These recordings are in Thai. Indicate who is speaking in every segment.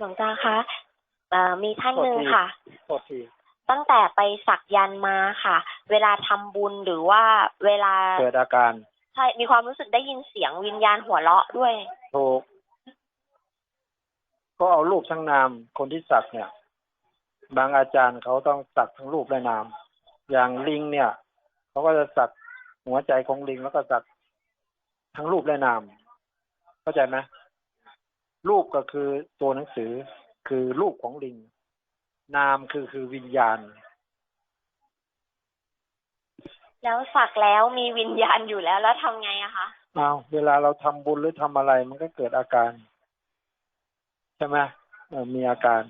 Speaker 1: หลวงตาคะมีท่านหนึ่งค่ะ
Speaker 2: โทษที
Speaker 1: ตั้งแต่ไปสักยันต์มาค่ะเวลาทำบุญหรือว่าเวลา
Speaker 2: เกิดอาการ
Speaker 1: ใช่มีความรู้สึกได้ยินเสียงวิญญาณหัวเราะด้วย
Speaker 2: ถูกก็เอารูปทั้งนามคนที่สักเนี่ยบางอาจารย์เขาต้องสักทั้งรูปและนามอย่างลิงเนี่ยเขาก็จะสักหัวใจของลิงแล้วก็สักทั้งรูปและนามเข้าใจไหมรูปก็คือตัวหนังสือคือรูปของลิงนามคือวิญญาณ
Speaker 1: แล้วสักแล้วมีวิญญาณอยู่แล้วทำไงอะคะ
Speaker 2: เวลาเราทำบุญหรือทำอะไรมันก็เกิดอาการใช่ไหมมีอาการ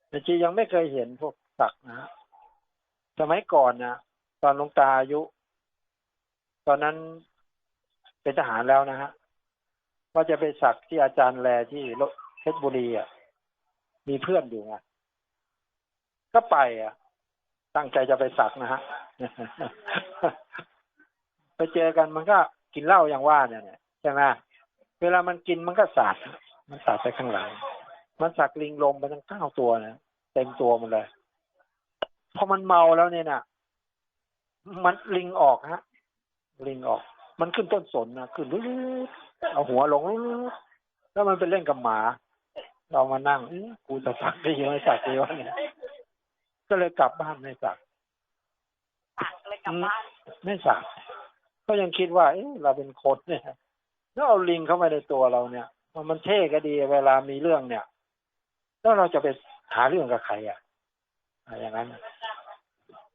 Speaker 2: แต่จียังไม่เคยเห็นพวกสักนะสมัยก่อนนะตอนหลวงตาอายุตอนนั้นเป็นทหารแล้วนะฮะว่าจะไปสักที่อาจารย์แลที่เพชรบุรีมีเพื่อนอยู่ไงก็ไปตั้งใจจะไปสักนะฮะ ไปเจอกันมันก็กินเหล้าอย่างว่าเนี่ยใช่ไหมเวลามันกินมันก็สาดไปข้างหลังมันสักลิงลมไปทั้ง9 ตัวนะเต็มตัวมันเลยพอมันเมาแล้วเนี่ยนะมันลิงออกฮะลิงออกมันขึ้นต้นสนนะขึ้นเอาหัวลงแล้วมันไปเล่นกับหมาเรามานั่งกูจะสักได้เยอะสักได้วะเนี่ยก็เลยกลับบ้านไม่สัก
Speaker 1: เลยกลับบ้าน
Speaker 2: ไม่สักก็ยังคิดว่าเราเป็นคนเนี่ยแล้วเอาลิงเข้ามาในตัวเราเนี่ยมันเท่ก็ดีเวลามีเรื่องเนี่ยแล้วเราจะไปหาเรื่องกับใครอย่างนั้น